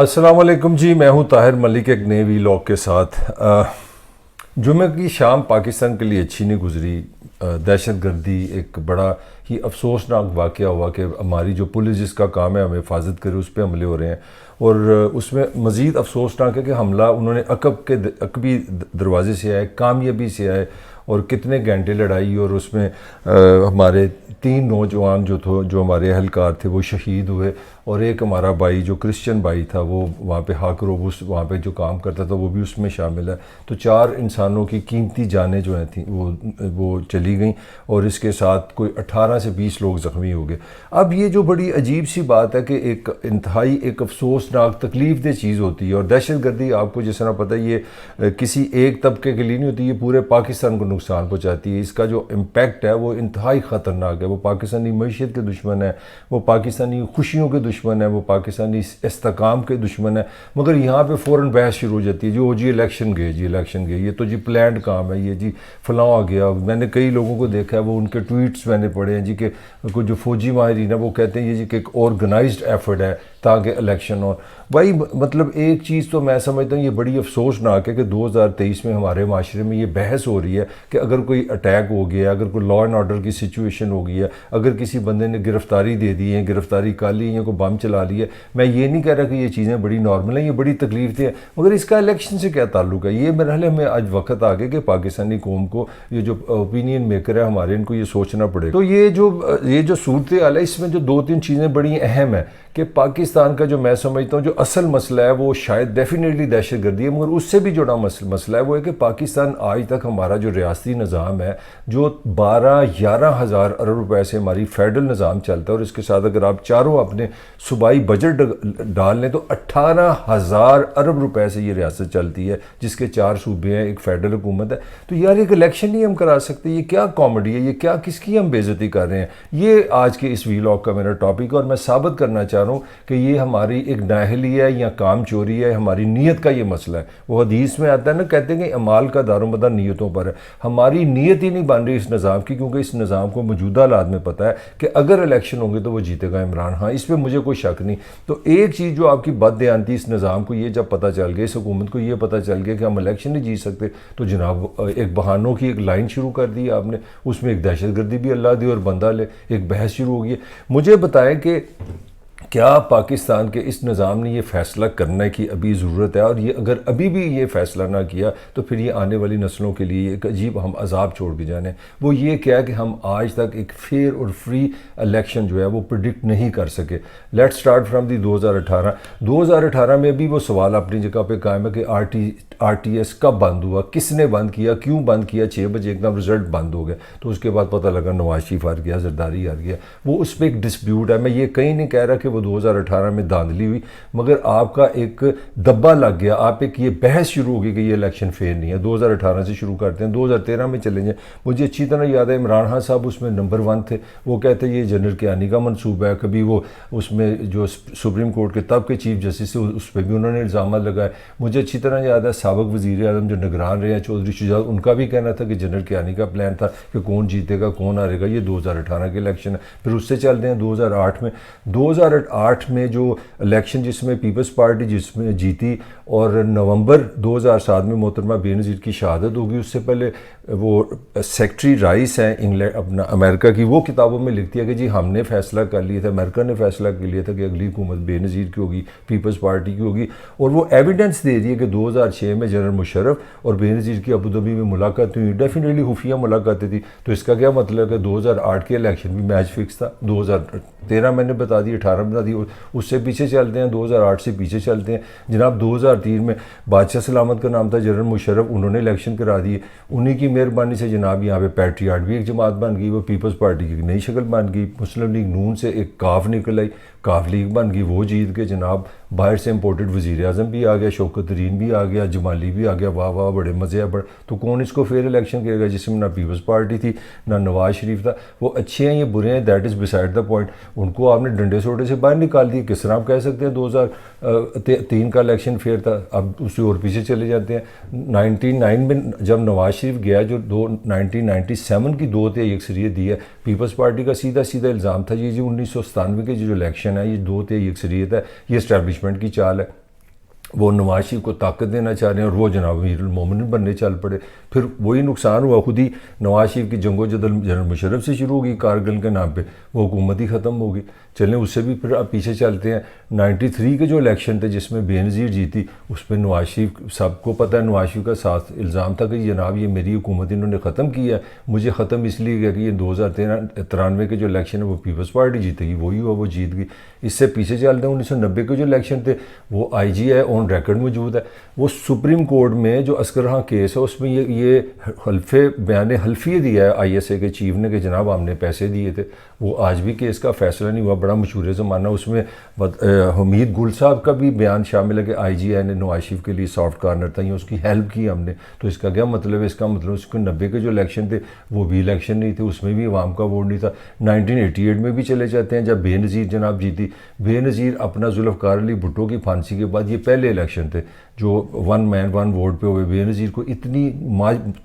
अस्सलाम वालेकुम जी। मैं हूं ताहिर मलिक एक नए वीलॉग के साथ। जुमे की शाम पाकिस्तान के लिए अच्छी नहीं गुजरी। दहशत गर्दी एक बड़ा ही अफसोसनाक वाक़या हुआ कि हमारी जो पुलिस जिसका काम है हमें हिफाजत करे उस पर हमले हो रहे हैं। और उसमें मज़ीद अफसोसनाक है कि हमला उन्होंने अकबी दरवाज़े से आए, कामयाबी से आए और कितने घंटे लड़ाई। और उसमें हमारे 3 नौजवान जो हमारे अहलकार थे वो शहीद हुए। और एक हमारा भाई जो क्रिश्चियन भाई था वो वहाँ पे हाक रोबूस वहाँ पे जो काम करता था वो भी उसमें शामिल है। तो 4 इंसानों की कीमती जानें जो हैं थी वो चली गई और इसके साथ कोई 18 से 20 लोग ज़ख्मी हो गए। अब ये जो बड़ी अजीब सी बात है कि एक इंतहाई एक अफसोसनाक तकलीफ दह चीज़ होती है। और दहशत गर्दी आपको जिस तरह पता है ये किसी एक तबके के लिए नहीं होती, ये पूरे पाकिस्तान को नुकसान पहुँचाती है। इसका जो इम्पैक्ट है वो इंतहाई ख़तरनाक है। वो पाकिस्तानी मईशत के दुश्मन है, वो पाकिस्तानी खुशियों के दुश्मन है, वो पाकिस्तानी इस्तेकाम के दुश्मन है। मगर यहाँ पे फ़ौरन बहस शुरू हो जाती है, जो जी इलेक्शन गए, ये तो जी प्लान्ड काम है, ये जी फलां आ गया। मैंने कई लोगों को देखा है, वो उनके ट्वीट्स मैंने पढ़े हैं जी कि कुछ जो फौजी माहिरीन है वो कहते हैं ये जी कि एक ऑर्गेनाइज्ड एफर्ट है ताकि इलेक्शन हो। भाई मतलब एक चीज़ तो मैं समझता हूँ ये बड़ी अफसोसनाक है कि 2023 में हमारे माशरे में ये बहस हो रही है कि अगर कोई अटैक हो गया, अगर कोई लॉ एंड ऑर्डर की सिचुएशन हो गई है, अगर किसी बंदे ने गिरफ्तारी दे दी है, गिरफ्तारी कर ली है, कोई बम चला ली है। मैं ये नहीं कह रहा कि ये चीज़ें बड़ी नॉर्मल हैं, ये बड़ी तकलीफ थी, मगर इसका इलेक्शन से क्या ताल्लुक है। ये मेरे ख्याल में आज वक्त आ गया कि पाकिस्तानी कौम को, ये जो ओपिनियन मेकर है हमारे, इनको ये सोचना पड़ेगा। तो ये जो सूरत हाल है इसमें जो 2-3 चीज़ें बड़ी अहम है कि पाकिस्तान का जो मैं समझता हूँ जो असल मसला है वो शायद डेफिनेटली दहशत गर्दी है, मगर उससे भी जुड़ा मसला है वो है कि पाकिस्तान आज तक हमारा जो रियासती निज़ाम है जो 12-11 हज़ार अरब रुपए से हमारी फेडरल निज़ाम चलता है और इसके साथ अगर आप चारों अपने सूबाई बजट डाल लें तो 18,000 अरब रुपए से ये रियासत चलती है, जिसके 4 सूबे हैं, एक फेडरल हुकूमत है। तो यार एक इलेक्शन नहीं हम करा सकते, ये क्या कॉमेडी है, ये क्या किसकी हम बेइज्जती कर रहे हैं। ये आज के इस वीलॉग का मेरा टॉपिक है और मैं साबित करना चाह रहा हूँ कि ये हमारी एक नाहली है या काम चोरी है, हमारी नीयत का ये मसला है। वो हदीस में आता है ना, कहते हैं कि अमाल का दारोमदार नीयतों पर है। हमारी नीयत ही नहीं बन रही इस निज़ाम की, क्योंकि इस निज़ाम को मौजूदा हालात में पता है कि अगर इलेक्शन होंगे तो वो जीतेगा इमरान। हाँ, इस पर मुझे कोई शक नहीं। तो एक चीज़ जो आपकी बददियानती इस निज़ाम को ये जब पता चल गया, इस हुकूमत को ये पता चल गया कि हम इलेक्शन नहीं जीत सकते, तो जनाब एक बहानों की एक लाइन शुरू कर दी आपने, उसमें एक दहशत गर्दी भी अल्लाह दे और बंदा ले, एक बहस शुरू हो गई। मुझे बताएं कि क्या पाकिस्तान के इस निज़ाम ने ये फ़ैसला करने की अभी ज़रूरत है, और ये अगर अभी भी ये फ़ैसला ना किया तो फिर ये आने वाली नस्लों के लिए एक अजीब हम अजाब छोड़ के जाने। वो ये क्या है कि हम आज तक एक फेयर और फ्री इलेक्शन जो है वो प्रिडिक्ट नहीं कर सके। लेट्स स्टार्ट फ्राम दी 2018 में भी वो सवाल अपनी जगह पे कायम है कि RTS कब बंद हुआ, किसने बंद किया, क्यों बंद किया। 6 बजे एकदम रिजल्ट बंद हो गए, तो उसके बाद पता लगा नवाज शरीफ हार गया, जरदारी हार गया। वो उस पर एक डिस्प्यूट है। मैं ये कहीं नहीं कह रहा कि वो 2018 में धांधली हुई, मगर आपका एक दब्बा लग गया, आप एक ये बहस शुरू हो गई कि ये इलेक्शन फेयर नहीं है। 2018 से शुरू करते हैं, 2013 में चले जाएँ। मुझे अच्छी तरह याद है इमरान खान साहब उसमें नंबर 1 थे। वो कहते ये जनरल कियानी का मनसूबा है। कभी वो उसमें जो सुप्रीम कोर्ट के तब के चीफ जस्टिस थे उस पर भी उन्होंने इल्ज़ाम लगाए। मुझे अच्छी तरह याद है साबिक वज़ीर आज़म जो निगरान रहे हैं चौधरी शुजात, उनका भी कहना था कि जनरल कियानी का प्लान था कि कौन जीतेगा कौन हारेगा। ये 2018 के इलेक्शन है। फिर उससे चलते हैं 2008 में जो इलेक्शन जिसमें पीपल्स पार्टी जिसमें जीती, और नवंबर 2007 में मोहतरमा बेनज़ीर की शहादत होगी। उससे पहले वो सेक्रेटरी राइस हैं इंग्लैंड अपना अमेरिका की, वो किताबों में लिखती है कि जी हमने फ़ैसला कर लिया था, अमेरिका ने फ़ैसला कर लिया था कि अगली हुकूमत बेनज़ीर की होगी, पीपल्स पार्टी की होगी। और वो एविडेंस दे रही है कि 2006 में जनरल मुशर्रफ और बेनज़ीर की अबू धाबी में मुलाकात हुई, डेफिनेटली खुफिया मुलाकातें थी। तो इसका क्या मतलब है कि 2008 के इलेक्शन भी मैच फिक्स था। 2013 मैंने बता दी, 18 बता दी। उससे पीछे चलते हैं, 2008 से पीछे चलते हैं जनाब। 2003 में बादशाह सलामत का नाम था जनरल मुशर्रफ, उन्होंने इलेक्शन करा दिए। उन्हीं की मेहरबानी से जनाब यहाँ पे पैट्रियाट भी एक जमात बन गई, वो पीपल्स पार्टी की नई शक्ल बन गई। मुस्लिम लीग नून से एक काफ निकल आई, काफ लीग बन गई, वो जीत के जनाब। बाहर से इंपोर्टेड वज़ीर आज़म भी आ गया, शौकत तरीन भी आ गया, जमाली भी आ गया। वाह वाह, बड़े मज़े हैं बड़े। तो कौन इसको फेयर इलेक्शन करेगा जिसमें ना पीपल्स पार्टी थी ना नवाज शरीफ था। वो अच्छे हैं ये बुरे हैं, that is beside the point. उनको आपने डंडे सोटे से बाहर निकाल दिए। किस तरह आप कह सकते हैं 2003 का इलेक्शन फेयर था। अब उससे और पीछे चले जाते हैं। 99 में जब नवाज शरीफ गया, जो 1997 की 2/3 अक्सरियत दी है पीपल्स पार्टी का, सीधा सीधा इल्ज़ाम था ये जो 1997 के जो इलेक्शन है ये 2/3 अक्सरियत है, ये इस्टेब्लिशमेंट की चाल है। वो नवाज शरीफ को ताकत देना चाह रहे हैं और वो जनाब अमीरुल मोमिनीन बनने चल पड़े। फिर वही नुकसान हुआ, खुद ही नवाज शरीफ की जंगो जदल जनरल मुशर्रफ से शुरू होगी कारगिल के नाम पे, वो हुकूमत ही ख़त्म होगी। चलें उससे भी फिर अब पीछे चलते हैं। 93 के जो इलेक्शन थे जिसमें बेनज़ीर जीती, उस पर नवाज शरीफ, सबको पता है नवाज शरीफ का साथ इल्ज़ाम था कि जनाब ये मेरी हुकूमत इन्होंने ख़त्म की है, मुझे ख़त्म इसलिए किया कि ये 2093 के जो इलेक्शन है वो पीपल्स पार्टी जीतेगी, वही हुआ, वो जीत गई। इससे पीछे चलते हैं 1990 के जो इलेक्शन थे वो IGI ऑन रिकॉर्ड मौजूद है। वो सुप्रीम कोर्ट में जो अस्कर खां केस है उसमें ये हल्फे बयान हल्फिए दिया है ISA के चीफ ने कि जनाब हमने पैसे दिए थे। वो आज भी केस का फैसला नहीं हुआ, बड़ा मशहूर ज़माना। उसमें हमीद गुल साहब का भी बयान शामिल है कि IGI ने नवाज शरीफ के लिए सॉफ्ट कॉर्नर था या उसकी हेल्प की हमने। तो इसका क्या मतलब है? इसका मतलब उसके 90 के जो इलेक्शन थे वो भी इलेक्शन नहीं थे, उसमें भी अवाम का वोट नहीं था। 1988 में भी चले जाते हैं जब बेनज़ीर जनाब जीती। बेनज़ीर अपना जुल्फ़कार अली भुट्टो की फांसी के बाद ये पहले इलेक्शन थे जो 1 मैन 1 वोट पे हुए। बेनज़ीर को इतनी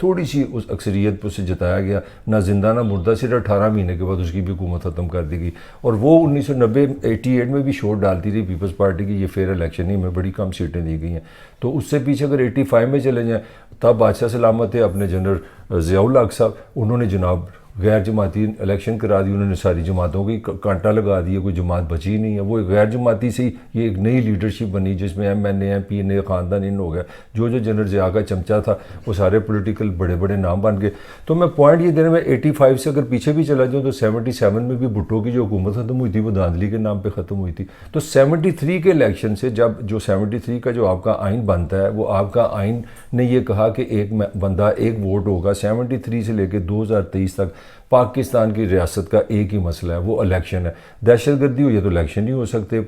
थोड़ी सी उस अक्सरियत पर से जताया गया, ना जिंदा ना मुर्दा, सिर्फ 18 महीने के बाद उसकी भी हुकूमत ख़त्म कर दी गई। और वो 1990-88 में भी शोर डालती रही पीपल्स पार्टी की, ये फेयर इलेक्शन नहीं, में बड़ी कम सीटें दी गई हैं। तो उससे पीछे अगर 85 में चले जाएँ तब बादशाह सलामत थे अपने जनरल ज़ियाउल हक साहब, उन्होंने जनाब गैर जमाती इलेक्शन करा दी, उन्होंने सारी जमातों की कांटा लगा दिया, कोई जमात बची नहीं है। वो गैर जमाती से ही ये एक नई लीडरशिप बनी जिसमें MNA PNA ख़ानदान इन हो गया। जो जनरल ज़िया का चमचा था वो सारे पॉलिटिकल बड़े बड़े नाम बन गए। तो मैं पॉइंट ये देने में 85 से अगर पीछे भी चला जाऊँ तो 77 में भी भुट्टो की जो हुकूमत ख़त्म हुई थी वो धांधली के नाम पर ख़त्म हुई थी। तो 73 के इलेक्शन से जब जो 73 का जो आपका आइन बनता है वो आपका आइन ने ये कहा कि एक बंदा एक वोट होगा। 73 से लेकर 2023 तक पाकिस्तान की रियासत का एक ही मसला है, वो इलेक्शन है। दहशतगर्दी हो जाए तो इलेक्शन नहीं हो सकते,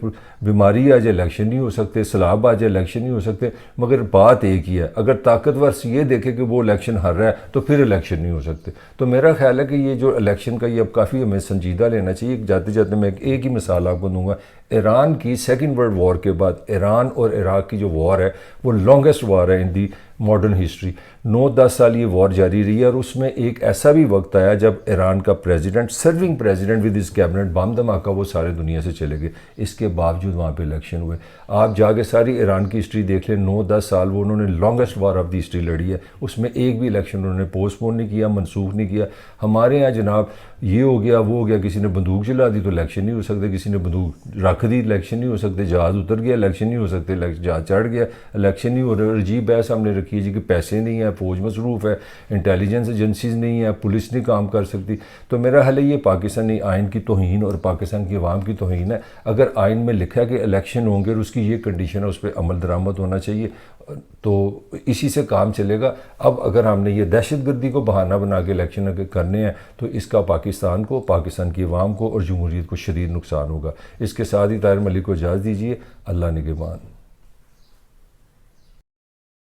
बीमारी आ जाए इलेक्शन नहीं हो सकते, सैलाब आ जाए इलेक्शन नहीं हो सकते। मगर बात एक ही है, अगर ताकतवर ये देखे कि वो इलेक्शन हार रहा है तो फिर इलेक्शन नहीं हो सकते। तो मेरा ख्याल है कि ये जो इलेक्शन का ये अब काफ़ी हमें संजीदा लेना चाहिए। जाते जाते मैं एक ही मिसाल आपको दूंगा। ईरान की सेकेंड वर्ल्ड वॉर के बाद ईरान और इराक की जो वॉर है वो लॉन्गेस्ट वॉर है इन दी मॉडर्न हिस्ट्री। 9-10 साल ये वॉर जारी रही है और उसमें एक ऐसा भी वक्त आया जब ईरान का प्रेसिडेंट, सर्विंग प्रेसिडेंट विद इस कैबिनेट, बम धमाका, वो सारे दुनिया से चले गए। इसके बावजूद वहाँ पे इलेक्शन हुए। आप जाके सारी ईरान की हिस्ट्री देख लें, 9-10 साल वो उन्होंने longest war of the history लड़ी है। उसमें एक भी इलेक्शन उन्होंने पोस्टपोन नहीं किया, मनसूख नहीं किया। हमारे यहाँ जनाब ये हो गया वो हो गया, किसी ने बंदूक चला दी तो इलेक्शन नहीं हो सकते, किसी ने बंदूक रख दी इलेक्शन नहीं हो सकते, जहाज़ उतर गया इलेक्शन नहीं हो सकते, जहाज़ चढ़ गया इलेक्शन नहीं हो रहा। अजीब बहस हमने रखी है जी कि पैसे नहीं है, फौज मसरूफ़ है, इंटेलिजेंस एजेंसीज नहीं है, पुलिस नहीं काम कर सकती। तो मेरा हाल है ये पाकिस्तानी आइन की तौहीन और पाकिस्तान की आवाम की तौहीन है। अगर आइन में लिखा है कि इलेक्शन होंगे और उसकी ये कंडीशन है, उस पर अमल दरामद होना चाहिए, तो इसी से काम चलेगा। अब अगर हमने ये दहशतगर्दी को बहाना बना के इलेक्शन अगर करने हैं तो इसका पाकिस्तान को, पाकिस्तान की आवाम को और जमहूरियत को शदीद नुकसान होगा। इसके साथ ही ताहिर मलिक को इजाज़त दीजिए। अल्लाह निगहबान।